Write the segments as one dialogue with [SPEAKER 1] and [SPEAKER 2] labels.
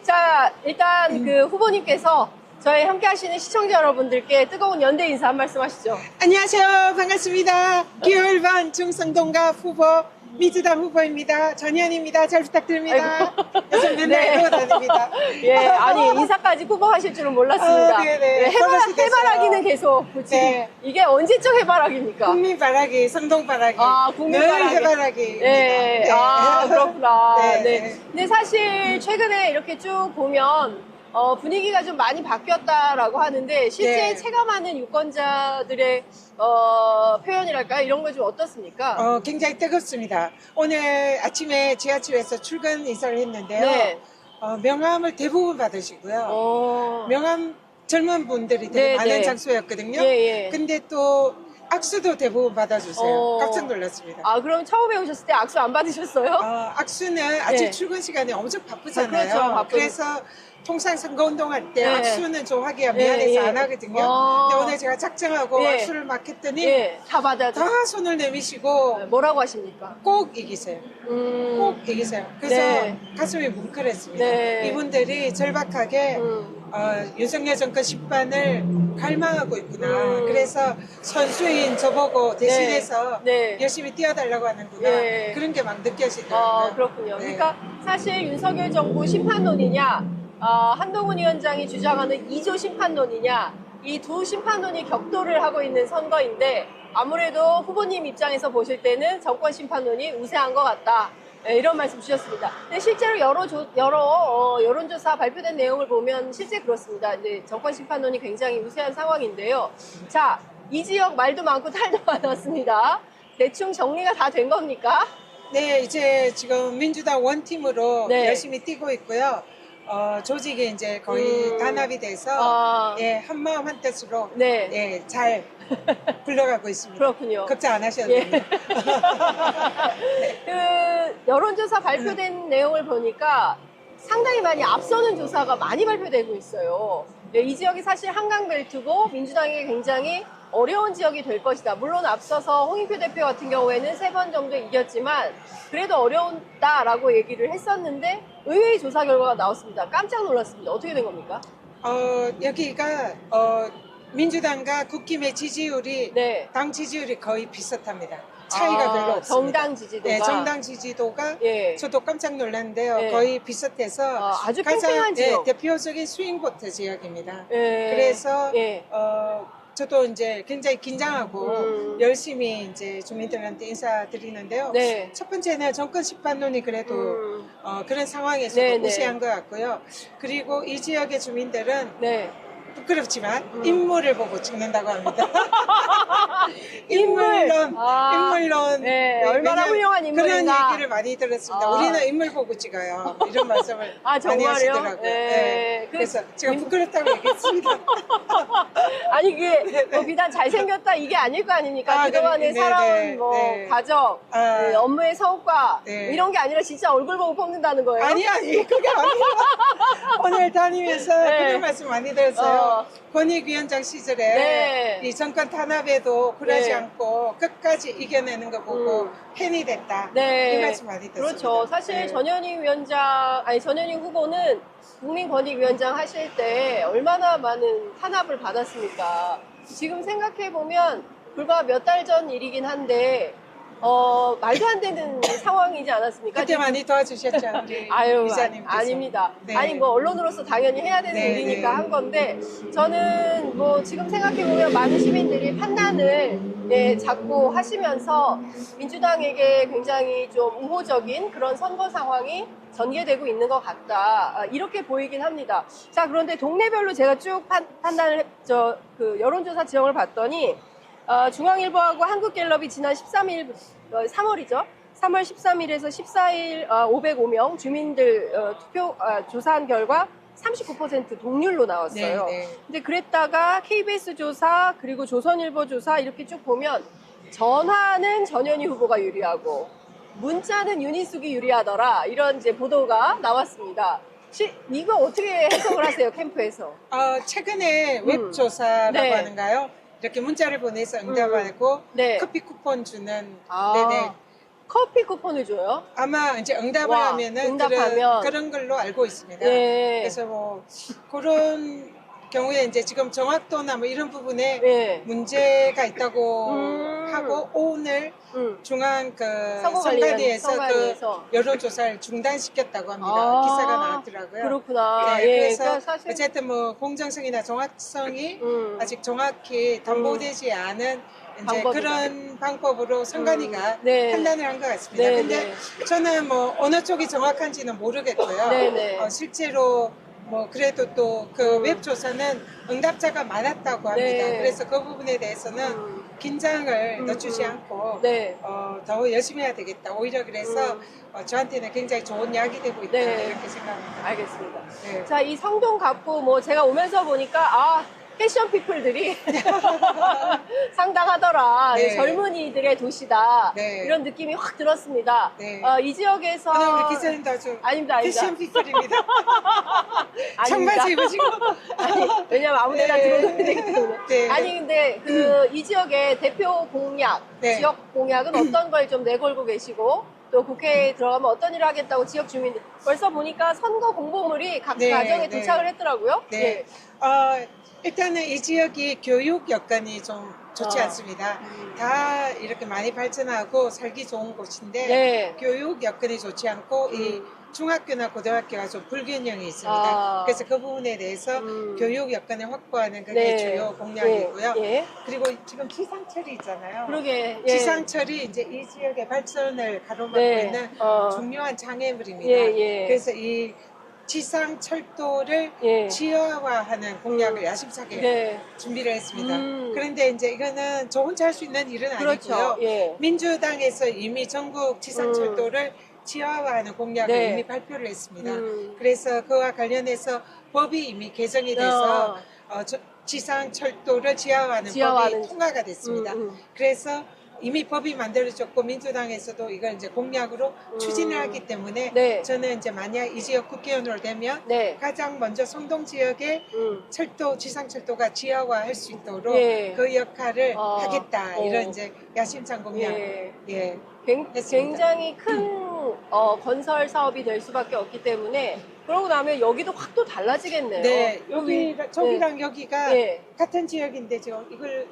[SPEAKER 1] 자, 일단 그 후보님께서 저희 함께 하시는 시청자 여러분들께 뜨거운 연대 인사 한 말씀 하시죠.
[SPEAKER 2] 안녕하세요. 반갑습니다. 기호1번 중성동갑 후보 민주당 후보입니다. 전현입니다. 잘 부탁드립니다. 요즘 맨날 이러고 다닙니다.
[SPEAKER 1] 예, 아니 인사까지 후보하실 줄은 몰랐습니다.
[SPEAKER 2] 네네.
[SPEAKER 1] 해바라기는 계속 지금
[SPEAKER 2] 네.
[SPEAKER 1] 이게 언제적 해바라기입니까?
[SPEAKER 2] 국민바라기, 성동바라기,
[SPEAKER 1] 아, 국민바라기.
[SPEAKER 2] 늘 해바라기.
[SPEAKER 1] 네.
[SPEAKER 2] 네.
[SPEAKER 1] 아, 그렇구나.
[SPEAKER 2] 네.
[SPEAKER 1] 네. 근데 사실 최근에 이렇게 쭉 보면 분위기가 좀 많이 바뀌었다라고 하는데 실제
[SPEAKER 2] 네.
[SPEAKER 1] 체감하는 유권자들의 표현이랄까요? 이런 거 좀 어떻습니까?
[SPEAKER 2] 굉장히 뜨겁습니다. 오늘 아침에 지하철에서 출근 인사를 했는데요.
[SPEAKER 1] 네.
[SPEAKER 2] 명함을 대부분 받으시고요. 명함 젊은 분들이 되게
[SPEAKER 1] 네,
[SPEAKER 2] 많은
[SPEAKER 1] 네.
[SPEAKER 2] 장소였거든요.
[SPEAKER 1] 예, 예.
[SPEAKER 2] 근데 또 악수도 대부분 받아주세요. 깜짝 놀랐습니다.
[SPEAKER 1] 아, 그럼 처음에 오셨을 때 악수 안 받으셨어요?
[SPEAKER 2] 악수는 아침
[SPEAKER 1] 네.
[SPEAKER 2] 출근 시간에 엄청 바쁘잖아요.
[SPEAKER 1] 그렇죠, 바쁘-
[SPEAKER 2] 그래서 통상 선거운동할 때
[SPEAKER 1] 네.
[SPEAKER 2] 악수는 좀 하기가
[SPEAKER 1] 네,
[SPEAKER 2] 미안해서
[SPEAKER 1] 예.
[SPEAKER 2] 안 하거든요.
[SPEAKER 1] 어.
[SPEAKER 2] 근데 오늘 제가 작정하고
[SPEAKER 1] 예.
[SPEAKER 2] 악수를 막 했더니
[SPEAKER 1] 예, 다 받아줘.
[SPEAKER 2] 다 손을 내미시고
[SPEAKER 1] 뭐라고 하십니까?
[SPEAKER 2] 꼭 이기세요. 꼭 이기세요. 그래서
[SPEAKER 1] 네.
[SPEAKER 2] 가슴이 뭉클했습니다.
[SPEAKER 1] 네.
[SPEAKER 2] 이분들이 절박하게 윤석열 정권 10반을 갈망하고 있구나. 그래서 선수인 저보고 대신해서
[SPEAKER 1] 네.
[SPEAKER 2] 열심히 뛰어달라고 하는구나.
[SPEAKER 1] 네.
[SPEAKER 2] 그런 게 막 느껴지더라고요.
[SPEAKER 1] 그렇군요.
[SPEAKER 2] 네.
[SPEAKER 1] 그러니까 사실 윤석열 정부 심판론이냐, 한동훈 위원장이 주장하는 2조 심판론이냐, 이 두 심판론이 격돌을 하고 있는 선거인데 아무래도 후보님 입장에서 보실 때는 정권 심판론이 우세한 것 같다. 네, 이런 말씀 주셨습니다. 근데 실제로 여러 여론조사 발표된 내용을 보면 실제 그렇습니다. 이제 정권 심판론이 굉장히 우세한 상황인데요. 자, 이 지역 말도 많고 탈도 많았습니다. 대충 정리가 다 된 겁니까?
[SPEAKER 2] 네, 이제 지금 민주당 원팀으로
[SPEAKER 1] 네.
[SPEAKER 2] 열심히 뛰고 있고요. 조직이 이제 거의 단합이 돼서 예, 한마음 한뜻으로
[SPEAKER 1] 네.
[SPEAKER 2] 예, 잘 굴러가고 있습니다.
[SPEAKER 1] 그렇군요.
[SPEAKER 2] 걱정 안 하셔도
[SPEAKER 1] 예.
[SPEAKER 2] 됩니다.
[SPEAKER 1] 그 여론조사 발표된 내용을 보니까 상당히 많이 앞서는 조사가 많이 발표되고 있어요. 네, 이 지역이 사실 한강벨트고 민주당이 굉장히 어려운 지역이 될 것이다. 물론 앞서서 홍익표 대표 같은 경우에는 3번 정도 이겼지만 그래도 어려운다라고 얘기를 했었는데 의외의 조사 결과가 나왔습니다. 깜짝 놀랐습니다. 어떻게 된 겁니까?
[SPEAKER 2] 여기가 민주당과 국힘의 지지율이
[SPEAKER 1] 네.
[SPEAKER 2] 당 지지율이 거의 비슷합니다. 차이가 별로 없습니다.
[SPEAKER 1] 정당 지지도가.
[SPEAKER 2] 네, 정당 지지도가
[SPEAKER 1] 예.
[SPEAKER 2] 저도 깜짝 놀랐는데요.
[SPEAKER 1] 예.
[SPEAKER 2] 거의 비슷해서
[SPEAKER 1] 아주
[SPEAKER 2] 가장
[SPEAKER 1] 팽팽한 지역.
[SPEAKER 2] 대표적인 스윙보트 지역입니다.
[SPEAKER 1] 예.
[SPEAKER 2] 그래서
[SPEAKER 1] 예.
[SPEAKER 2] 저도 이제 굉장히 긴장하고 열심히 이제 주민들한테 인사드리는데요.
[SPEAKER 1] 네.
[SPEAKER 2] 첫 번째는 정권 심판론이 그래도 그런 상황에서도
[SPEAKER 1] 네, 네.
[SPEAKER 2] 우세한 것 같고요. 그리고 이 지역의 주민들은
[SPEAKER 1] 네.
[SPEAKER 2] 부끄럽지만 인물을 보고 찍는다고 합니다.
[SPEAKER 1] 인물!
[SPEAKER 2] 인물론.
[SPEAKER 1] 네, 얼마나
[SPEAKER 2] 왜냐면
[SPEAKER 1] 훌륭한 인물인가.
[SPEAKER 2] 그런 얘기를 많이 들었습니다. 우리는 인물 보고 찍어요. 이런 말씀을 많이
[SPEAKER 1] 정말요?
[SPEAKER 2] 하시더라고요.
[SPEAKER 1] 네.
[SPEAKER 2] 네. 그래서 제가 부끄럽다고 얘기했습니다.
[SPEAKER 1] 아니 그게 뭐 비단 잘생겼다 이게 아닐 거 아닙니까? 그동안에
[SPEAKER 2] 네,
[SPEAKER 1] 살아온
[SPEAKER 2] 네,
[SPEAKER 1] 뭐
[SPEAKER 2] 네.
[SPEAKER 1] 가정, 네, 업무의 성과
[SPEAKER 2] 네.
[SPEAKER 1] 이런 게 아니라 진짜 얼굴 보고 뽑는다는 거예요?
[SPEAKER 2] 아니 그게 아니라 오늘 다니면서
[SPEAKER 1] 네.
[SPEAKER 2] 그런 말씀 많이 들었어요. 권익위원장 시절에
[SPEAKER 1] 네.
[SPEAKER 2] 이 정권 탄압에도 굴하지
[SPEAKER 1] 네.
[SPEAKER 2] 않고 끝까지 이겨내는 거 보고 팬이 됐다.
[SPEAKER 1] 네.
[SPEAKER 2] 이 말씀 많이 들었습니다.
[SPEAKER 1] 그렇죠. 사실
[SPEAKER 2] 네.
[SPEAKER 1] 전현희 후보는 국민권익위원장 하실 때 얼마나 많은 탄압을 받았습니까? 지금 생각해보면 불과 몇 달 전 일이긴 한데, 말도 안 되는 상황이지 않았습니까?
[SPEAKER 2] 그때 많이 도와주셨죠, 우리
[SPEAKER 1] 아유,
[SPEAKER 2] 기자님께서.
[SPEAKER 1] 아닙니다.
[SPEAKER 2] 네.
[SPEAKER 1] 아니, 뭐, 언론으로서 당연히 해야 되는
[SPEAKER 2] 네,
[SPEAKER 1] 일이니까
[SPEAKER 2] 네.
[SPEAKER 1] 한 건데, 저는 뭐, 지금 생각해보면 많은 시민들이 판단을, 자꾸 하시면서 민주당에게 굉장히 좀 우호적인 그런 선거 상황이 전개되고 있는 것 같다. 이렇게 보이긴 합니다. 자, 그런데 동네별로 제가 쭉 판단을, 여론조사 지형을 봤더니, 중앙일보하고 한국갤럽이 지난 13일, 3월이죠. 3월 13일에서 14일 505명 주민들 조사한 결과 39% 동률로 나왔어요.
[SPEAKER 2] 네, 네.
[SPEAKER 1] 근데 그랬다가 KBS 조사 그리고 조선일보 조사 이렇게 쭉 보면 전화는 전현희 후보가 유리하고 문자는 윤희숙이 유리하더라 이런 이제 보도가 나왔습니다. 이거 어떻게 해석을 하세요 캠프에서?
[SPEAKER 2] 최근에 웹조사라고
[SPEAKER 1] 네.
[SPEAKER 2] 하는가요? 이렇게 문자를 보내서 응답하고
[SPEAKER 1] 네.
[SPEAKER 2] 커피 쿠폰 주는
[SPEAKER 1] 아.
[SPEAKER 2] 네네.
[SPEAKER 1] 커피 쿠폰을 줘요?
[SPEAKER 2] 아마 이제 응답을
[SPEAKER 1] 와,
[SPEAKER 2] 하면은
[SPEAKER 1] 응답하면.
[SPEAKER 2] 그런 걸로 알고 있습니다.
[SPEAKER 1] 네.
[SPEAKER 2] 그래서 뭐 그런 경우에 이제 지금 정확도나 뭐 이런 부분에
[SPEAKER 1] 네.
[SPEAKER 2] 문제가 있다고
[SPEAKER 1] 음.
[SPEAKER 2] 하고 오늘 중앙 그
[SPEAKER 1] 선거관리에서
[SPEAKER 2] 선관위에서 그 여론조사를 중단시켰다고 합니다.
[SPEAKER 1] 아,
[SPEAKER 2] 기사가 나왔더라고요.
[SPEAKER 1] 그렇구나.
[SPEAKER 2] 네,
[SPEAKER 1] 예,
[SPEAKER 2] 그래서
[SPEAKER 1] 그러니까 사실
[SPEAKER 2] 어쨌든 뭐 공정성이나 정확성이 아직 정확히 담보되지 않은 이제
[SPEAKER 1] 방법이다.
[SPEAKER 2] 그런 방법으로 선관위가
[SPEAKER 1] 네.
[SPEAKER 2] 판단을 한 것 같습니다.
[SPEAKER 1] 네,
[SPEAKER 2] 근데
[SPEAKER 1] 네.
[SPEAKER 2] 저는 뭐 어느 쪽이 정확한지는 모르겠고요.
[SPEAKER 1] 네, 네.
[SPEAKER 2] 실제로 뭐 그래도 또 그 웹조사는 응답자가 많았다고 합니다.
[SPEAKER 1] 네.
[SPEAKER 2] 그래서 그 부분에 대해서는 긴장을 늦추지 않고
[SPEAKER 1] 네.
[SPEAKER 2] 더 열심히 해야 되겠다. 오히려 그래서 저한테는 굉장히 좋은 약이 되고 있다
[SPEAKER 1] 네.
[SPEAKER 2] 이렇게 생각합니다.
[SPEAKER 1] 알겠습니다.
[SPEAKER 2] 네.
[SPEAKER 1] 자, 이 성동 갑구 뭐 제가 오면서 보니까 아, 패션 피플들이 상당하더라.
[SPEAKER 2] 네.
[SPEAKER 1] 젊은이들의 도시다.
[SPEAKER 2] 네.
[SPEAKER 1] 이런 느낌이 확 들었습니다.
[SPEAKER 2] 네.
[SPEAKER 1] 이 지역에서
[SPEAKER 2] 오늘 우리 기자님도 아주
[SPEAKER 1] 아닙니다, 아닙니다.
[SPEAKER 2] 패션 피플입니다.
[SPEAKER 1] 아닙니다.
[SPEAKER 2] 청바지 입으시고.
[SPEAKER 1] 아니, 왜냐면 아무데나
[SPEAKER 2] 네.
[SPEAKER 1] 들어오면 되기 때문에.
[SPEAKER 2] 네.
[SPEAKER 1] 아니, 근데 이 지역의 대표 공약,
[SPEAKER 2] 네.
[SPEAKER 1] 지역 공약은 어떤 걸 좀 내걸고 계시고, 또 국회에 들어가면 어떤 일을 하겠다고 지역 주민들. 벌써 보니까 선거 공보물이 각
[SPEAKER 2] 네,
[SPEAKER 1] 가정에
[SPEAKER 2] 네.
[SPEAKER 1] 도착을 했더라고요.
[SPEAKER 2] 네. 일단은 이 지역이 교육 여건이 좀 좋지 않습니다. 다 이렇게 많이 발전하고 살기 좋은 곳인데
[SPEAKER 1] 네.
[SPEAKER 2] 교육 여건이 좋지 않고 이 중학교나 고등학교가 좀 불균형이 있습니다.
[SPEAKER 1] 아.
[SPEAKER 2] 그래서 그 부분에 대해서 교육 여건을 확보하는 그게
[SPEAKER 1] 네.
[SPEAKER 2] 주요 공약이고요.
[SPEAKER 1] 예. 예.
[SPEAKER 2] 그리고 지금 지상철이 있잖아요.
[SPEAKER 1] 그러게. 예.
[SPEAKER 2] 지상철이 이제 이 지역의 발전을 가로막고
[SPEAKER 1] 네.
[SPEAKER 2] 있는 중요한 장애물입니다.
[SPEAKER 1] 예, 예.
[SPEAKER 2] 그래서 이 지상철도를
[SPEAKER 1] 예.
[SPEAKER 2] 지하화하는 공약을 야심차게
[SPEAKER 1] 네.
[SPEAKER 2] 준비를 했습니다. 그런데 이제 이거는 저 혼자 할 수 있는 일은
[SPEAKER 1] 그렇죠.
[SPEAKER 2] 아니고요.
[SPEAKER 1] 예.
[SPEAKER 2] 민주당에서 이미 전국 지상철도를 지하화하는 공약을
[SPEAKER 1] 네.
[SPEAKER 2] 이미 발표를 했습니다. 그래서 그와 관련해서 법이 이미 개정이
[SPEAKER 1] 어.
[SPEAKER 2] 돼서 지상철도를 지하화하는
[SPEAKER 1] 지하화하는
[SPEAKER 2] 법이 통과가 됐습니다. 그래서 이미 법이 만들어졌고 민주당에서도 이걸 이제 공약으로 추진을 하기 때문에
[SPEAKER 1] 네.
[SPEAKER 2] 저는 이제 만약 이 지역 국회의원으로 되면
[SPEAKER 1] 네.
[SPEAKER 2] 가장 먼저 성동 지역의 철도 지상철도가 지하화할 수 있도록
[SPEAKER 1] 예.
[SPEAKER 2] 그 역할을 하겠다
[SPEAKER 1] 어.
[SPEAKER 2] 이런 이제 야심찬 공약.
[SPEAKER 1] 예.
[SPEAKER 2] 예. 했습니다.
[SPEAKER 1] 굉장히 큰 건설 사업이 될 수밖에 없기 때문에 그러고 나면 여기도 확 또 달라지겠네요.
[SPEAKER 2] 네, 저기랑 여기가
[SPEAKER 1] 예.
[SPEAKER 2] 같은 지역인데 지금 이걸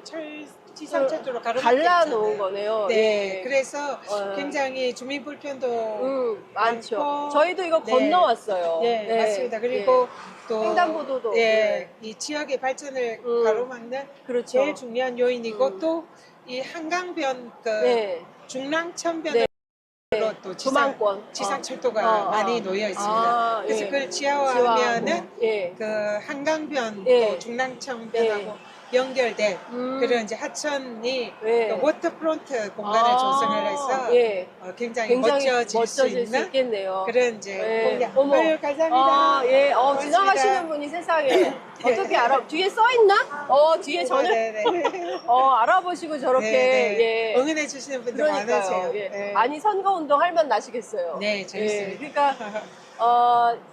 [SPEAKER 2] 지상철도로
[SPEAKER 1] 갈라 놓은 거네요.
[SPEAKER 2] 네,
[SPEAKER 1] 예.
[SPEAKER 2] 그래서 굉장히 주민 불편도
[SPEAKER 1] 많죠.
[SPEAKER 2] 많고,
[SPEAKER 1] 저희도 이거
[SPEAKER 2] 네.
[SPEAKER 1] 건너왔어요.
[SPEAKER 2] 네, 맞습니다. 그리고 또
[SPEAKER 1] 횡단보도도.
[SPEAKER 2] 예, 이 지역의 발전을 가로막는
[SPEAKER 1] 그렇죠.
[SPEAKER 2] 제일 중요한 요인이고 또 이 한강변 그
[SPEAKER 1] 네.
[SPEAKER 2] 중랑천변으로 또
[SPEAKER 1] 조망권.
[SPEAKER 2] 지상철도가 많이 놓여 있습니다. 그래서
[SPEAKER 1] 예.
[SPEAKER 2] 그걸 지하화하면은
[SPEAKER 1] 지하하고. 예.
[SPEAKER 2] 그 한강변
[SPEAKER 1] 예.
[SPEAKER 2] 또 중랑천변하고 연결된 그런 이제 하천이
[SPEAKER 1] 예.
[SPEAKER 2] 그 워터프론트 공간을 조성을 해서
[SPEAKER 1] 예.
[SPEAKER 2] 굉장히 멋져질 수 있는
[SPEAKER 1] 있겠네요.
[SPEAKER 2] 그런 이제
[SPEAKER 1] 예.
[SPEAKER 2] 공약.
[SPEAKER 1] 어머.
[SPEAKER 2] 아유, 감사합니다.
[SPEAKER 1] 아, 예.
[SPEAKER 2] 고맙습니다.
[SPEAKER 1] 지나가시는 분이 세상에 어떻게 알아? 뒤에 써 있나? 뒤에 저는
[SPEAKER 2] 네네.
[SPEAKER 1] 알아보시고 저렇게
[SPEAKER 2] 네,
[SPEAKER 1] 예.
[SPEAKER 2] 응원해 주시는 분들
[SPEAKER 1] 그러니까요.
[SPEAKER 2] 많으세요.
[SPEAKER 1] 예.
[SPEAKER 2] 네.
[SPEAKER 1] 아니 선거운동 할 맛 나시겠어요.
[SPEAKER 2] 네, 재밌습니다.
[SPEAKER 1] 예. 그러니까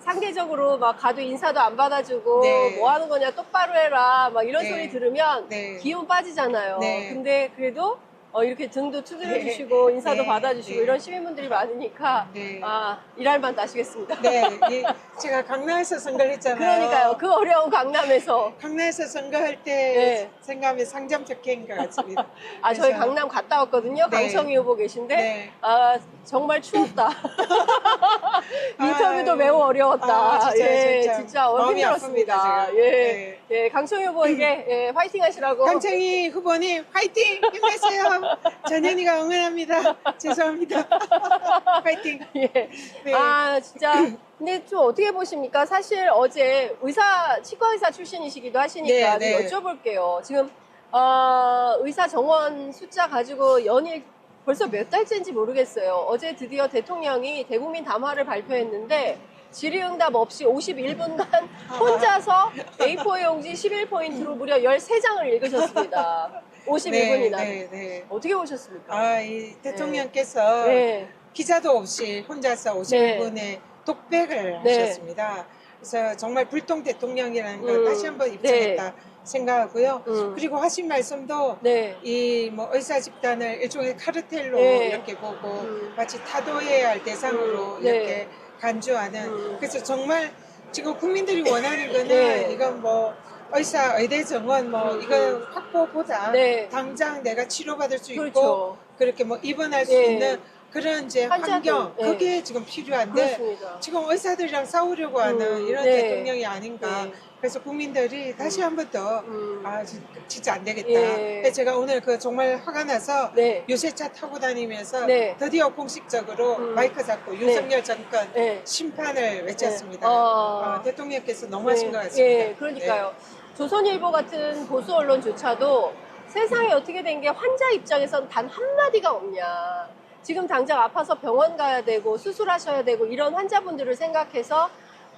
[SPEAKER 1] 상대적으로 막 가도 인사도 안 받아주고
[SPEAKER 2] 네.
[SPEAKER 1] 뭐 하는 거냐 똑바로 해라 막 이런
[SPEAKER 2] 네.
[SPEAKER 1] 소리 들으면
[SPEAKER 2] 네.
[SPEAKER 1] 기운 빠지잖아요.
[SPEAKER 2] 네.
[SPEAKER 1] 근데 그래도 이렇게 등도 두드려 주시고 인사도
[SPEAKER 2] 네.
[SPEAKER 1] 받아주시고
[SPEAKER 2] 네.
[SPEAKER 1] 이런 시민분들이 많으니까
[SPEAKER 2] 네.
[SPEAKER 1] 일할 맛 나시겠습니다.
[SPEAKER 2] 네, 제가 강남에서 선거를 했잖아요.
[SPEAKER 1] 그러니까요. 그 어려운 강남에서
[SPEAKER 2] 강남에서 선거할 때
[SPEAKER 1] 네.
[SPEAKER 2] 생각하면 상점 적회인 것 같습니다.
[SPEAKER 1] 저희
[SPEAKER 2] 그래서-
[SPEAKER 1] 강남 갔다 왔거든요.
[SPEAKER 2] 네.
[SPEAKER 1] 강청희 후보 계신데
[SPEAKER 2] 네.
[SPEAKER 1] 정말 추웠다. 인터뷰도 매우 어려웠다.
[SPEAKER 2] 진짜,
[SPEAKER 1] 진짜
[SPEAKER 2] 마음이
[SPEAKER 1] 힘들었습니다.
[SPEAKER 2] 아픕니다, 제가.
[SPEAKER 1] 예.
[SPEAKER 2] 네.
[SPEAKER 1] 예, 강청희 후보에게 화이팅 하시라고.
[SPEAKER 2] 강창희 후보님 화이팅! 힘내세요! 전현희가 응원합니다. 죄송합니다. 화이팅!
[SPEAKER 1] 예.
[SPEAKER 2] 네.
[SPEAKER 1] 진짜. 근데 좀 어떻게 보십니까? 사실 어제 치과 의사 출신이시기도 하시니까
[SPEAKER 2] 네,
[SPEAKER 1] 좀 여쭤볼게요. 지금, 의사 정원 숫자 가지고 연일 벌써 몇 달째인지 모르겠어요. 어제 드디어 대통령이 대국민 담화를 발표했는데 질의응답 없이 51분간 혼자서 A4 용지 11포인트로 무려 13장을 읽으셨습니다. 51분이나.
[SPEAKER 2] 네.
[SPEAKER 1] 어떻게 보셨습니까?
[SPEAKER 2] 이 대통령께서
[SPEAKER 1] 네.
[SPEAKER 2] 기자도 없이 혼자서 51분의 독백을
[SPEAKER 1] 네.
[SPEAKER 2] 하셨습니다. 그래서 정말 불통 대통령이라는 걸
[SPEAKER 1] 음.
[SPEAKER 2] 다시 한번 입증했다 생각하고요. 그리고 하신 말씀도
[SPEAKER 1] 네.
[SPEAKER 2] 이 뭐 의사 집단을 일종의 카르텔로
[SPEAKER 1] 네.
[SPEAKER 2] 이렇게 보고 마치 타도해야 할 대상으로
[SPEAKER 1] 네.
[SPEAKER 2] 이렇게 간주하는 그래서 정말 지금 국민들이 원하는 거는
[SPEAKER 1] 네.
[SPEAKER 2] 이건 뭐 의사, 의대 정원 뭐 이거 확보보다
[SPEAKER 1] 네.
[SPEAKER 2] 당장 내가 치료받을 수 있고
[SPEAKER 1] 그렇죠.
[SPEAKER 2] 그렇게 뭐 입원할 수
[SPEAKER 1] 예.
[SPEAKER 2] 있는 그런 이제
[SPEAKER 1] 환자들,
[SPEAKER 2] 환경
[SPEAKER 1] 예.
[SPEAKER 2] 그게 지금 필요한데
[SPEAKER 1] 그렇습니다.
[SPEAKER 2] 지금 의사들이랑 싸우려고 하는 이런
[SPEAKER 1] 네.
[SPEAKER 2] 대통령이 아닌가.
[SPEAKER 1] 네.
[SPEAKER 2] 그래서 국민들이 다시 한번 더 진짜 안 되겠다.
[SPEAKER 1] 예.
[SPEAKER 2] 그래서 제가 오늘 그 정말 화가 나서
[SPEAKER 1] 네.
[SPEAKER 2] 유세차 타고 다니면서
[SPEAKER 1] 네.
[SPEAKER 2] 드디어 공식적으로 마이크 잡고 윤석열 정권
[SPEAKER 1] 네.
[SPEAKER 2] 심판을 외쳤습니다.
[SPEAKER 1] 네.
[SPEAKER 2] 대통령께서 너무하신 것 같습니다.
[SPEAKER 1] 예, 그러니까요. 조선일보 같은 보수 언론조차도 세상에 어떻게 된 게 환자 입장에선 단 한마디가 없냐. 지금 당장 아파서 병원 가야 되고 수술하셔야 되고 이런 환자분들을 생각해서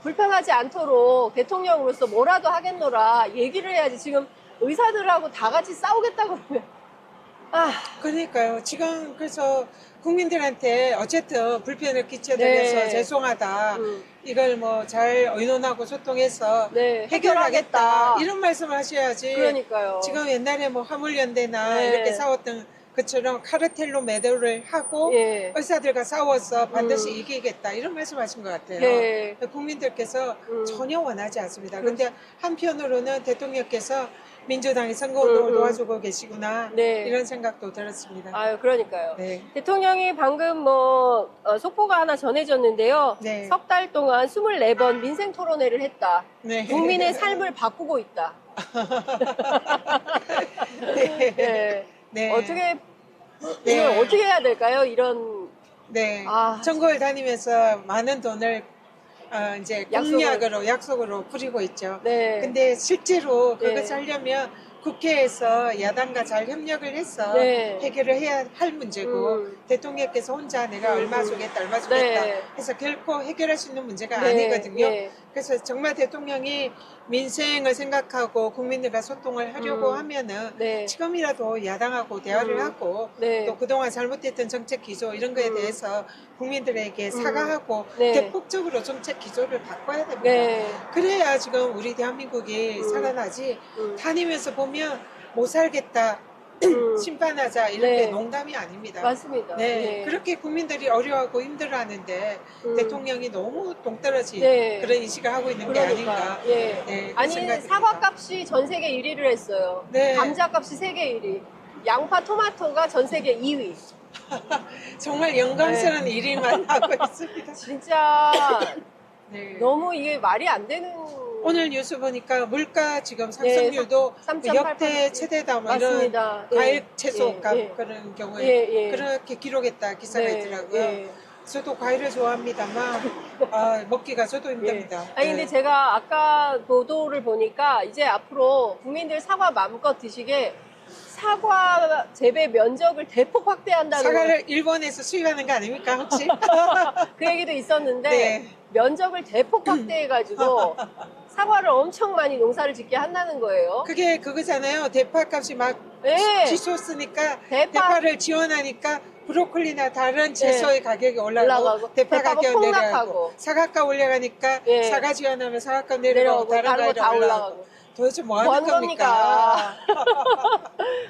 [SPEAKER 1] 불편하지 않도록 대통령으로서 뭐라도 하겠노라 얘기를 해야지. 지금 의사들하고 다 같이 싸우겠다 그러면
[SPEAKER 2] 그러니까요. 지금 그래서 국민들한테 어쨌든 불편을 끼쳐드려서
[SPEAKER 1] 네.
[SPEAKER 2] 죄송하다. 이걸 뭐 잘 의논하고 소통해서
[SPEAKER 1] 네,
[SPEAKER 2] 해결하겠다.
[SPEAKER 1] 해결하겠다.
[SPEAKER 2] 이런 말씀을 하셔야지.
[SPEAKER 1] 그러니까요.
[SPEAKER 2] 지금 옛날에 뭐 화물연대나
[SPEAKER 1] 네.
[SPEAKER 2] 이렇게 싸웠던 것처럼 카르텔로 매도를 하고
[SPEAKER 1] 예.
[SPEAKER 2] 의사들과 싸워서 반드시 이기겠다. 이런 말씀 하신 것 같아요.
[SPEAKER 1] 예.
[SPEAKER 2] 국민들께서 전혀 원하지 않습니다. 그런데 한편으로는 대통령께서 민주당이 선거운동을 도와주고 계시구나.
[SPEAKER 1] 네.
[SPEAKER 2] 이런 생각도 들었습니다.
[SPEAKER 1] 아유, 그러니까요.
[SPEAKER 2] 네.
[SPEAKER 1] 대통령이 방금 속보가 하나 전해졌는데요.
[SPEAKER 2] 네.
[SPEAKER 1] 석 달 동안 24번 민생 토론회를 했다.
[SPEAKER 2] 네.
[SPEAKER 1] 국민의 삶을 바꾸고 있다.
[SPEAKER 2] 네.
[SPEAKER 1] 네.
[SPEAKER 2] 네.
[SPEAKER 1] 어떻게,
[SPEAKER 2] 네.
[SPEAKER 1] 이걸 어떻게 해야 될까요? 이런,
[SPEAKER 2] 네.
[SPEAKER 1] 아.
[SPEAKER 2] 전국을 다니면서 많은 돈을 이제 공약으로 약속으로 부리고 있죠.
[SPEAKER 1] 네.
[SPEAKER 2] 근데 실제로
[SPEAKER 1] 네.
[SPEAKER 2] 그것을 하려면 국회에서 야당과 잘 협력을 해서
[SPEAKER 1] 네.
[SPEAKER 2] 해결을 해야 할 문제고 대통령께서 혼자 내가 얼마 주겠다 얼마 주겠다
[SPEAKER 1] 네.
[SPEAKER 2] 해서 결코 해결할 수 있는 문제가
[SPEAKER 1] 네.
[SPEAKER 2] 아니거든요.
[SPEAKER 1] 네.
[SPEAKER 2] 그래서 정말 대통령이 민생을 생각하고 국민들과 소통을 하려고 하면은
[SPEAKER 1] 네.
[SPEAKER 2] 지금이라도 야당하고 대화를 하고
[SPEAKER 1] 네.
[SPEAKER 2] 또 그동안 잘못됐던 정책 기조 이런 거에 대해서 국민들에게 사과하고
[SPEAKER 1] 네.
[SPEAKER 2] 대폭적으로 정책 기조를 바꿔야 됩니다.
[SPEAKER 1] 네.
[SPEAKER 2] 그래야 지금 우리 대한민국이 살아나지 다니면서 보면 못 살겠다 심판하자 이런 게
[SPEAKER 1] 네.
[SPEAKER 2] 농담이 아닙니다.
[SPEAKER 1] 맞습니다.
[SPEAKER 2] 네,
[SPEAKER 1] 네.
[SPEAKER 2] 그렇게 국민들이 어려워하고 힘들어하는데 대통령이 너무 동떨어진
[SPEAKER 1] 네.
[SPEAKER 2] 그런 인식을 하고 있는 게
[SPEAKER 1] 그러니까.
[SPEAKER 2] 아닌가.
[SPEAKER 1] 예.
[SPEAKER 2] 네, 그
[SPEAKER 1] 아니,
[SPEAKER 2] 생각이
[SPEAKER 1] 사과값이 전 세계 1위를 했어요.
[SPEAKER 2] 네.
[SPEAKER 1] 감자값이 세계 1위. 양파, 토마토가 전 세계 2위.
[SPEAKER 2] 정말 영광스러운 일이만 하고 있습니다.
[SPEAKER 1] 진짜
[SPEAKER 2] 네.
[SPEAKER 1] 너무 이게 말이 안 되는.
[SPEAKER 2] 오늘 뉴스 보니까 물가 지금 상승률도
[SPEAKER 1] 네, 3.8%.
[SPEAKER 2] 역대 최대다 뭐 이런
[SPEAKER 1] 맞습니다.
[SPEAKER 2] 과일
[SPEAKER 1] 예.
[SPEAKER 2] 채소 값
[SPEAKER 1] 예.
[SPEAKER 2] 그런 경우에
[SPEAKER 1] 예, 예.
[SPEAKER 2] 그렇게 기록했다 기사가
[SPEAKER 1] 네,
[SPEAKER 2] 있더라고요.
[SPEAKER 1] 예.
[SPEAKER 2] 저도 과일을 좋아합니다만 먹기가 저도 힘듭니다.
[SPEAKER 1] 예. 아니, 근데
[SPEAKER 2] 네.
[SPEAKER 1] 제가 아까 보도를 보니까 이제 앞으로 국민들 사과 마음껏 드시게 사과 재배 면적을 대폭 확대한다는
[SPEAKER 2] 사과를 일본에서 수입하는 거 아닙니까 혹시?
[SPEAKER 1] 그 얘기도 있었는데
[SPEAKER 2] 네.
[SPEAKER 1] 면적을 대폭 확대해가지고 사과를 엄청 많이 농사를 짓게 한다는 거예요.
[SPEAKER 2] 그게 그거잖아요. 대파값이 막
[SPEAKER 1] 네.
[SPEAKER 2] 치솟으니까
[SPEAKER 1] 대파-
[SPEAKER 2] 대파를 지원하니까 브로콜리나 다른 채소의 가격이 올라가고
[SPEAKER 1] 올라가고,
[SPEAKER 2] 대파
[SPEAKER 1] 대파가
[SPEAKER 2] 가격
[SPEAKER 1] 폭락하고.
[SPEAKER 2] 내려가고 사과가 올라가니까
[SPEAKER 1] 예.
[SPEAKER 2] 사과 지원하면 사과가
[SPEAKER 1] 내려가고,
[SPEAKER 2] 내려가고 다른
[SPEAKER 1] 다른 거
[SPEAKER 2] 과일이
[SPEAKER 1] 다
[SPEAKER 2] 올라가고
[SPEAKER 1] 올라가고.
[SPEAKER 2] 도대체 뭐
[SPEAKER 1] 뭐
[SPEAKER 2] 하는
[SPEAKER 1] 하는
[SPEAKER 2] 겁니까?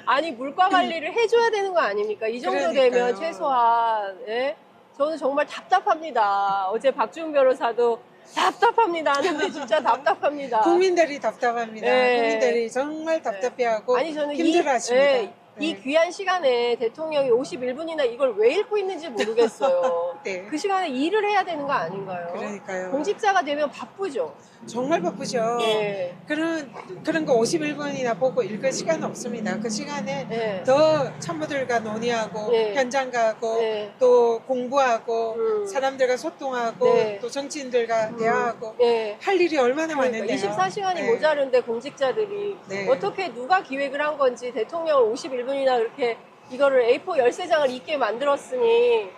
[SPEAKER 1] 아니, 물가 관리를 해줘야 되는 거 아닙니까? 이 정도
[SPEAKER 2] 그러니까요.
[SPEAKER 1] 되면 최소한. 예? 저는 정말 답답합니다. 어제 박주은 변호사도 답답합니다 하는데 진짜 답답합니다.
[SPEAKER 2] 국민들이 답답합니다.
[SPEAKER 1] 네.
[SPEAKER 2] 국민들이 정말 답답해하고
[SPEAKER 1] 아니, 저는
[SPEAKER 2] 힘들어하십니다.
[SPEAKER 1] 이
[SPEAKER 2] 네.
[SPEAKER 1] 귀한 시간에 대통령이 51분이나 이걸 왜 읽고 있는지 모르겠어요.
[SPEAKER 2] 네.
[SPEAKER 1] 그 시간에 일을 해야 되는 거 아닌가요?
[SPEAKER 2] 그러니까요.
[SPEAKER 1] 공직자가 되면 바쁘죠.
[SPEAKER 2] 정말 바쁘죠.
[SPEAKER 1] 예.
[SPEAKER 2] 그런 거 51분이나 보고 읽을 시간 없습니다. 그 시간에
[SPEAKER 1] 예.
[SPEAKER 2] 더 참모들과 논의하고
[SPEAKER 1] 네.
[SPEAKER 2] 현장 가고
[SPEAKER 1] 네.
[SPEAKER 2] 또 공부하고 사람들과 소통하고
[SPEAKER 1] 네.
[SPEAKER 2] 또 정치인들과 대화하고
[SPEAKER 1] 예.
[SPEAKER 2] 할 일이 얼마나 많은데요.
[SPEAKER 1] 24시간이
[SPEAKER 2] 네.
[SPEAKER 1] 모자른데 공직자들이
[SPEAKER 2] 네.
[SPEAKER 1] 어떻게 누가 기획을 한 건지 대통령을 51분이나 그렇게 이거를 A4 13장을 읽게 만들었으니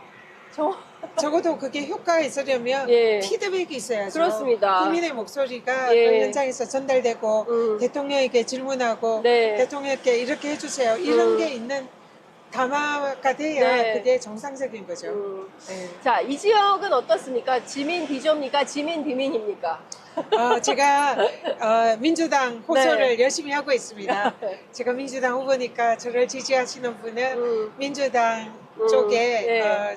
[SPEAKER 2] 적어도 그게 효과가 있으려면
[SPEAKER 1] 예.
[SPEAKER 2] 피드백이 있어야죠.
[SPEAKER 1] 그렇습니다.
[SPEAKER 2] 국민의 목소리가
[SPEAKER 1] 예.
[SPEAKER 2] 그 현장에서 전달되고 대통령에게 질문하고
[SPEAKER 1] 네.
[SPEAKER 2] 대통령께 이렇게 해주세요. 이런 게 있는 담화가 돼야
[SPEAKER 1] 네.
[SPEAKER 2] 그게 정상적인 거죠. 네.
[SPEAKER 1] 자, 이 지역은 어떻습니까? 지민 비조입니까? 지민 비민입니까?
[SPEAKER 2] 제가 민주당 호소를
[SPEAKER 1] 네.
[SPEAKER 2] 열심히 하고 있습니다. 제가 민주당 후보니까 저를 지지하시는 분은 민주당 쪽에
[SPEAKER 1] 예.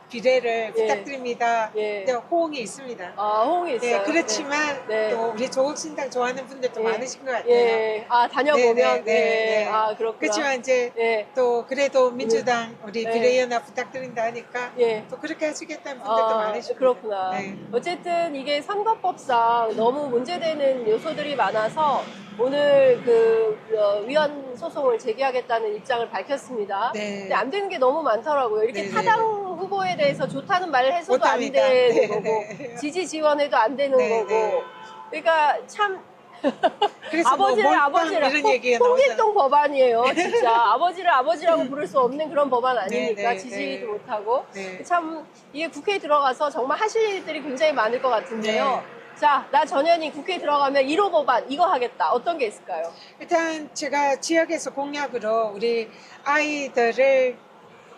[SPEAKER 2] 비례를
[SPEAKER 1] 예.
[SPEAKER 2] 부탁드립니다.
[SPEAKER 1] 예.
[SPEAKER 2] 네, 호응이 있습니다.
[SPEAKER 1] 호응이 있어요.
[SPEAKER 2] 네, 그렇지만
[SPEAKER 1] 네.
[SPEAKER 2] 또 우리 조국신당 좋아하는 분들도
[SPEAKER 1] 예.
[SPEAKER 2] 많으신 것 같아요.
[SPEAKER 1] 예. 다녀보면. 예. 그렇구나.
[SPEAKER 2] 그렇지만 이제
[SPEAKER 1] 예.
[SPEAKER 2] 또 그래도 민주당 우리
[SPEAKER 1] 네.
[SPEAKER 2] 비례연합 부탁드린다 하니까
[SPEAKER 1] 예.
[SPEAKER 2] 또 그렇게 하시겠다는 분들도 많으십니다.
[SPEAKER 1] 그렇구나.
[SPEAKER 2] 네.
[SPEAKER 1] 어쨌든 이게 선거법상 너무 문제되는 요소들이 많아서 오늘 위헌 소송을 제기하겠다는 입장을 밝혔습니다.
[SPEAKER 2] 네.
[SPEAKER 1] 근데 안 되는 게 너무 많더라고요. 이렇게
[SPEAKER 2] 네, 네.
[SPEAKER 1] 타당 후보에 대해서 좋다는 말을 해서도 안
[SPEAKER 2] 못합니다.
[SPEAKER 1] 되는
[SPEAKER 2] 네,
[SPEAKER 1] 거고,
[SPEAKER 2] 네.
[SPEAKER 1] 지지 지원해도 안 되는
[SPEAKER 2] 네,
[SPEAKER 1] 거고.
[SPEAKER 2] 네.
[SPEAKER 1] 그러니까 참
[SPEAKER 2] 그래서
[SPEAKER 1] 아버지를
[SPEAKER 2] 몰빵
[SPEAKER 1] 아버지라
[SPEAKER 2] 이런 얘기가 나오잖아요.
[SPEAKER 1] 홍길동 법안이에요, 진짜. 아버지를 아버지라고 부를 수 없는 그런 법안 아닙니까?
[SPEAKER 2] 네, 네,
[SPEAKER 1] 지지도
[SPEAKER 2] 네.
[SPEAKER 1] 못하고.
[SPEAKER 2] 네.
[SPEAKER 1] 참 이게 국회에 들어가서 정말 하실 일들이 굉장히 많을 것 같은데요.
[SPEAKER 2] 네.
[SPEAKER 1] 자, 나 전현희 국회에 들어가면 1호 법안 이거 하겠다. 어떤 게 있을까요?
[SPEAKER 2] 일단 제가 지역에서 공약으로 우리 아이들을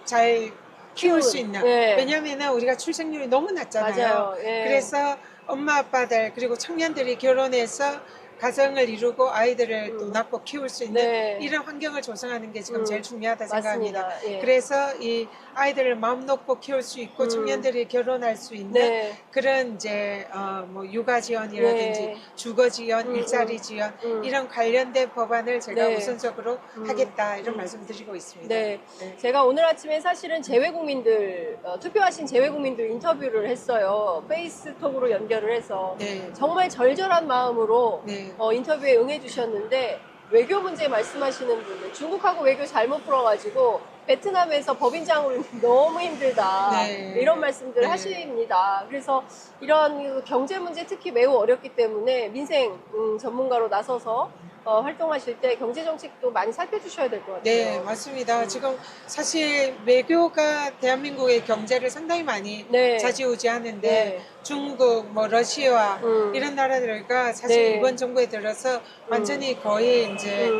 [SPEAKER 2] 잘 키울 수 있는.
[SPEAKER 1] 네.
[SPEAKER 2] 왜냐하면 우리가 출생률이 너무 낮잖아요.
[SPEAKER 1] 맞아요. 예.
[SPEAKER 2] 그래서 엄마 아빠들 그리고 청년들이 결혼해서 가정을 이루고 아이들을 또 낳고 키울 수 있는
[SPEAKER 1] 네.
[SPEAKER 2] 이런 환경을 조성하는 게 지금
[SPEAKER 1] 음.
[SPEAKER 2] 제일 중요하다
[SPEAKER 1] 맞습니다.
[SPEAKER 2] 생각합니다.
[SPEAKER 1] 예.
[SPEAKER 2] 그래서 이 아이들을 마음 놓고 키울 수 있고 청년들이 결혼할 수 있는
[SPEAKER 1] 네.
[SPEAKER 2] 그런 이제 뭐 육아 지원이라든지
[SPEAKER 1] 네.
[SPEAKER 2] 주거 지원, 일자리 지원 이런 관련된 법안을 제가
[SPEAKER 1] 네.
[SPEAKER 2] 우선적으로 하겠다 이런 말씀드리고 있습니다.
[SPEAKER 1] 네.
[SPEAKER 2] 네.
[SPEAKER 1] 제가 오늘 아침에 사실은 재외국민들, 투표하신 재외국민들 인터뷰를 했어요. 페이스톡으로 연결을 해서.
[SPEAKER 2] 네.
[SPEAKER 1] 정말 절절한 마음으로
[SPEAKER 2] 네.
[SPEAKER 1] 인터뷰에 응해주셨는데, 외교 문제 말씀하시는 분들, 중국하고 외교 잘못 풀어가지고, 베트남에서 법인장으로 너무 힘들다.
[SPEAKER 2] 네.
[SPEAKER 1] 이런 말씀들
[SPEAKER 2] 네.
[SPEAKER 1] 하십니다. 그래서 이런 경제 문제 특히 매우 어렵기 때문에 민생 전문가로 나서서 활동하실 때 경제 정책도 많이 살펴주셔야 될 것 같아요.
[SPEAKER 2] 네, 맞습니다. 지금 사실 외교가 대한민국의 경제를 상당히 많이
[SPEAKER 1] 네.
[SPEAKER 2] 좌지우지하는데
[SPEAKER 1] 네.
[SPEAKER 2] 중국, 뭐 러시아 이런 나라들과 사실
[SPEAKER 1] 네.
[SPEAKER 2] 이번 정부에 들어서 완전히 거의 이제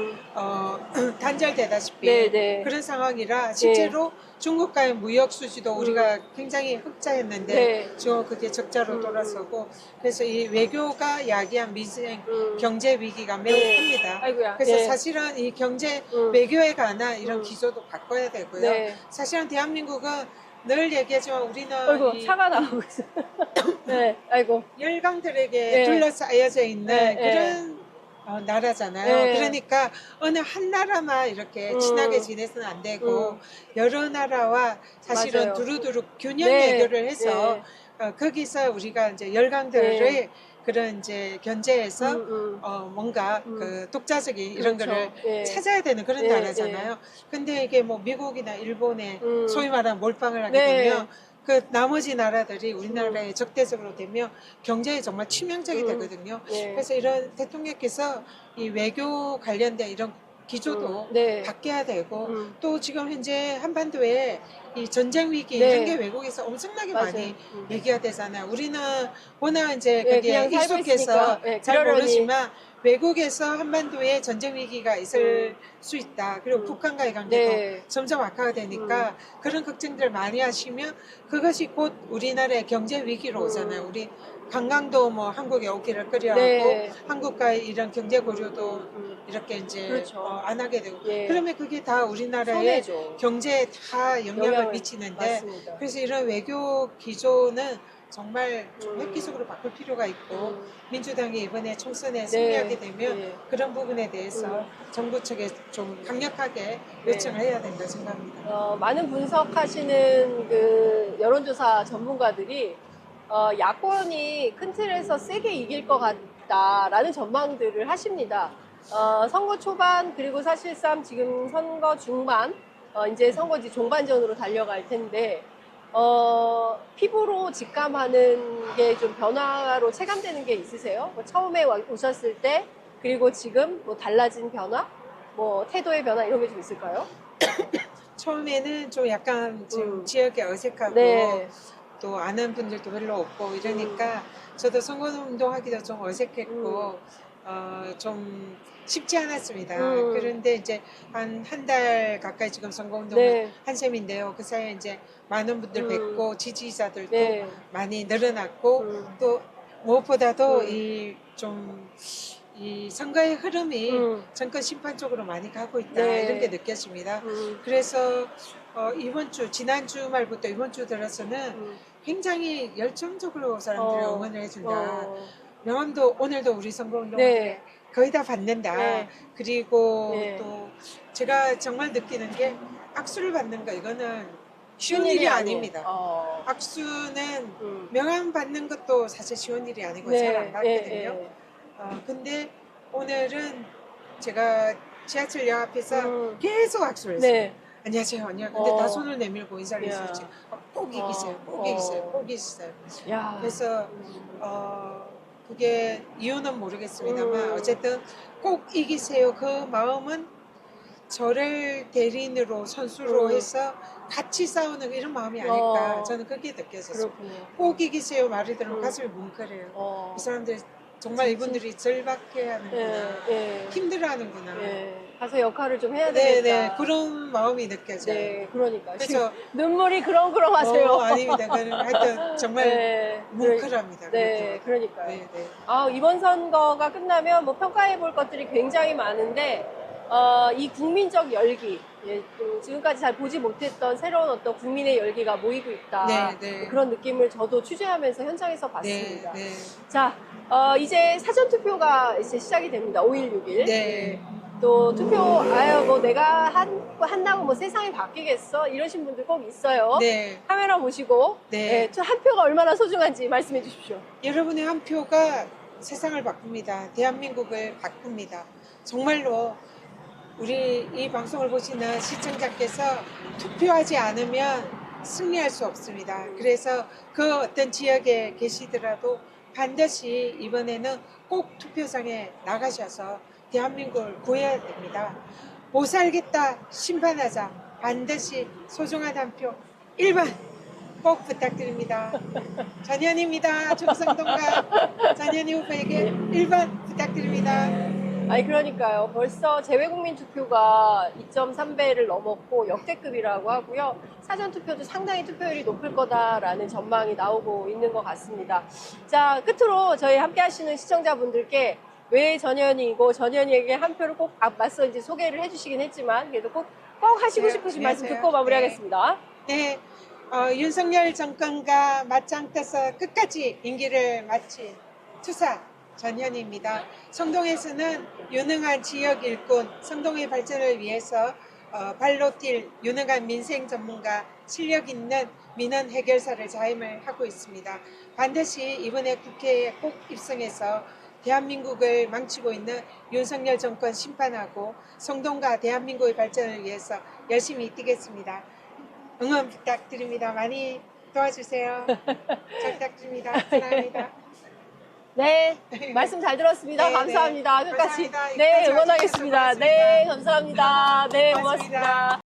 [SPEAKER 2] 단절되다시피
[SPEAKER 1] 네, 네.
[SPEAKER 2] 그런 상황이라 실제로 중국과의 무역 수지도 우리가 굉장히 흑자였는데
[SPEAKER 1] 네.
[SPEAKER 2] 지금 그게 적자로 돌아서고 그래서 이 외교가 야기한 민생 경제 위기가 매우
[SPEAKER 1] 네.
[SPEAKER 2] 큽니다.
[SPEAKER 1] 아이고야.
[SPEAKER 2] 그래서
[SPEAKER 1] 예.
[SPEAKER 2] 사실은 이 경제 외교에 관한 이런 기조도 바꿔야 되고요.
[SPEAKER 1] 네.
[SPEAKER 2] 사실은 대한민국은 늘 얘기하지만 우리는
[SPEAKER 1] 아이고,
[SPEAKER 2] 이
[SPEAKER 1] 차가 나오고 있어요. 네, 아이고.
[SPEAKER 2] 열강들에게
[SPEAKER 1] 네.
[SPEAKER 2] 둘러싸여져 있는
[SPEAKER 1] 네,
[SPEAKER 2] 그런 나라잖아요.
[SPEAKER 1] 네.
[SPEAKER 2] 그러니까 어느 한 나라만 이렇게 친하게 지내서는 안 되고 여러 나라와 사실은
[SPEAKER 1] 맞아요.
[SPEAKER 2] 두루두루 균형
[SPEAKER 1] 네.
[SPEAKER 2] 외교를 해서 거기서 우리가 이제 열강들의
[SPEAKER 1] 네.
[SPEAKER 2] 그런 이제 견제해서 뭔가 그 독자적인 이런
[SPEAKER 1] 그렇죠.
[SPEAKER 2] 거를
[SPEAKER 1] 예.
[SPEAKER 2] 찾아야 되는 그런
[SPEAKER 1] 예,
[SPEAKER 2] 나라잖아요. 근데 이게 뭐 미국이나 일본에 소위 말하는 몰빵을 하게
[SPEAKER 1] 네.
[SPEAKER 2] 되면 그 나머지 나라들이 우리나라에 적대적으로 되면 경제에 정말 치명적이 되거든요.
[SPEAKER 1] 예.
[SPEAKER 2] 그래서 이런 대통령께서 이 외교 관련된 이런 기조도
[SPEAKER 1] 네.
[SPEAKER 2] 바뀌어야 되고 또 지금 현재 한반도에 이 전쟁 위기
[SPEAKER 1] 네.
[SPEAKER 2] 이런 게 외국에서 엄청나게
[SPEAKER 1] 맞아요.
[SPEAKER 2] 많이 얘기가 되잖아요. 우리는 워낙 이제
[SPEAKER 1] 예,
[SPEAKER 2] 그게
[SPEAKER 1] 그냥 살고
[SPEAKER 2] 익숙해서
[SPEAKER 1] 있으니까. 예,
[SPEAKER 2] 잘
[SPEAKER 1] 그러려니.
[SPEAKER 2] 모르지만 외국에서 한반도에 전쟁 위기가 있을 수 있다. 그리고 북한과의 관계도
[SPEAKER 1] 네.
[SPEAKER 2] 점점 악화가 되니까 그런 걱정들 많이 하시면 그것이 곧 우리나라의 경제 위기로 오잖아요. 우리 관광도 뭐 한국에 오기를 꺼려하고
[SPEAKER 1] 네.
[SPEAKER 2] 한국과의 이런 경제 고려도 이렇게 이제
[SPEAKER 1] 그렇죠.
[SPEAKER 2] 안 하게 되고
[SPEAKER 1] 예.
[SPEAKER 2] 그러면 그게 다 우리나라의
[SPEAKER 1] 손해죠.
[SPEAKER 2] 경제에 다 영향을 미치는데
[SPEAKER 1] 맞습니다.
[SPEAKER 2] 그래서 이런 외교 기조는 정말 좀 획기적으로 바꿀 필요가 있고 민주당이 이번에 총선에 승리하게 되면
[SPEAKER 1] 네.
[SPEAKER 2] 그런 부분에 대해서 정부 측에 좀 강력하게 요청을 해야 된다 생각합니다.
[SPEAKER 1] 많은 분석하시는 그 여론조사 전문가들이 야권이 큰 틀에서 세게 이길 것 같다라는 전망들을 하십니다. 선거 초반 그리고 사실상 지금 선거 중반 이제 선거지 종반전으로 달려갈 텐데 피부로 직감하는 게 좀 변화로 체감되는 게 있으세요? 뭐 처음에 오셨을 때 그리고 지금 뭐 달라진 변화, 뭐 태도의 변화 이런 게 좀 있을까요?
[SPEAKER 2] 처음에는 좀 약간 지금 지역에 어색하고
[SPEAKER 1] 네.
[SPEAKER 2] 또 아는 분들도 별로 없고 이러니까 저도 선거운동 하기도 좀 어색했고 좀 쉽지 않았습니다. 그런데 이제 한 달 가까이 지금 선거운동을
[SPEAKER 1] 네.
[SPEAKER 2] 한 셈인데요. 그 사이에 이제 많은 분들 뵙고 지지자들도
[SPEAKER 1] 네.
[SPEAKER 2] 많이 늘어났고 또 무엇보다도 이 선거의 흐름이 정권 심판 쪽으로 많이 가고 있다
[SPEAKER 1] 네.
[SPEAKER 2] 이런 게 느껴집니다. 그래서 이번 주 지난 주말부터 이번 주 들어서는 굉장히 열정적으로 사람들이 응원을 해준다. 명함도 오늘도 우리 선거운동
[SPEAKER 1] 네.
[SPEAKER 2] 거의 다 받는다.
[SPEAKER 1] 네.
[SPEAKER 2] 그리고
[SPEAKER 1] 네.
[SPEAKER 2] 또 제가 정말 느끼는 게 악수를 받는 거 이거는 쉬운
[SPEAKER 1] 쉬운
[SPEAKER 2] 일이
[SPEAKER 1] 일이
[SPEAKER 2] 아닙니다.
[SPEAKER 1] 아니에요.
[SPEAKER 2] 악수는 명함 받는 것도 사실 쉬운 일이 아니고
[SPEAKER 1] 네.
[SPEAKER 2] 잘 안 받거든요.
[SPEAKER 1] 네.
[SPEAKER 2] 근데 오늘은 제가 지하철역 앞에서 계속 악수를 했어요.
[SPEAKER 1] 네.
[SPEAKER 2] 안녕하세요. 근데 다 손을 내밀고 인사를
[SPEAKER 1] 야.
[SPEAKER 2] 했었지. 꼭 이기세요. 꼭 이기세요. 꼭 이기세요.
[SPEAKER 1] 야.
[SPEAKER 2] 그래서 그게 이유는 모르겠습니다만 어쨌든 꼭 이기세요. 그 마음은 저를 대리인으로 선수로 해서 같이 싸우는 이런 마음이 아닐까 저는 그렇게 느껴졌어요.
[SPEAKER 1] 그렇군요.
[SPEAKER 2] 꼭 이기세요 말이 들으면 가슴이 뭉클해요. 이 사람들 정말 이분들이 절박해하는구나.
[SPEAKER 1] 네.
[SPEAKER 2] 힘들어하는구나.
[SPEAKER 1] 네. 가서 역할을 좀 해야 되겠다.
[SPEAKER 2] 네네 그런 마음이 느껴져요.
[SPEAKER 1] 네, 그러니까.
[SPEAKER 2] 그래서
[SPEAKER 1] 지금 눈물이 그렁그렁하세요.
[SPEAKER 2] 아닙니다. 그건 하여튼 정말
[SPEAKER 1] 네.
[SPEAKER 2] 뭉클합니다.
[SPEAKER 1] 네, 그러니까요.
[SPEAKER 2] 네.
[SPEAKER 1] 이번 선거가 끝나면 뭐 평가해 볼 것들이 굉장히 많은데, 이 국민적 열기, 또 지금까지 잘 보지 못했던 새로운 어떤 국민의 열기가 모이고 있다.
[SPEAKER 2] 네.
[SPEAKER 1] 그런 느낌을 저도 취재하면서 현장에서 봤습니다.
[SPEAKER 2] 네.
[SPEAKER 1] 자, 이제 사전투표가 이제 시작이 됩니다. 5일, 6일.
[SPEAKER 2] 네.
[SPEAKER 1] 또 투표, 뭐 내가 한다고 뭐 세상이 바뀌겠어? 이러신 분들 꼭 있어요.
[SPEAKER 2] 네.
[SPEAKER 1] 카메라 보시고,
[SPEAKER 2] 네.
[SPEAKER 1] 한 표가 얼마나 소중한지 말씀해 주십시오.
[SPEAKER 2] 여러분의 한 표가 세상을 바꿉니다. 대한민국을 바꿉니다. 정말로 우리 이 방송을 보시는 시청자께서 투표하지 않으면 승리할 수 없습니다. 그래서 그 어떤 지역에 계시더라도 반드시 이번에는 꼭 투표장에 나가셔서 대한민국을 구해야 됩니다. 못 살겠다 심판하자. 반드시 소중한 한 표 1번 꼭 부탁드립니다. 전현입니다. 충성동과 전현희 후보에게 1번 부탁드립니다.
[SPEAKER 1] 그러니까요. 벌써 재외국민 투표가 2.3배를 넘었고 역대급이라고 하고요. 사전투표도 상당히 투표율이 높을 거다라는 전망이 나오고 있는 것 같습니다. 자, 끝으로 저희 함께 하시는 시청자분들께 왜 전현희이고 전현희에게 한 표를 꼭 앞서 이제 소개를 해주시긴 했지만 그래도 꼭 하시고 싶으신 말씀 듣고 마무리하겠습니다.
[SPEAKER 2] 네. 윤석열 정권과 맞짱 떠서 끝까지 임기를 마친 투사 전현희입니다. 성동에서는 유능한 지역 일꾼, 성동의 발전을 위해서 발로 뛸 유능한 민생 전문가, 실력 있는 민원 해결사를 자임을 하고 있습니다. 반드시 이번에 국회에 꼭 입성해서 대한민국을 망치고 있는 윤석열 정권 심판하고 성동과 대한민국의 발전을 위해서 열심히 뛰겠습니다. 응원 부탁드립니다. 많이 도와주세요. 잘 부탁드립니다. 사랑합니다.
[SPEAKER 1] 네, 말씀 잘 들었습니다.
[SPEAKER 2] 네,
[SPEAKER 1] 감사합니다.
[SPEAKER 2] 네.
[SPEAKER 1] 끝까지.
[SPEAKER 2] 감사합니다.
[SPEAKER 1] 네,
[SPEAKER 2] 여기까지
[SPEAKER 1] 응원하겠습니다.
[SPEAKER 2] 와주셔서
[SPEAKER 1] 네, 감사합니다. 네,
[SPEAKER 2] 고맙습니다.
[SPEAKER 1] 고맙습니다.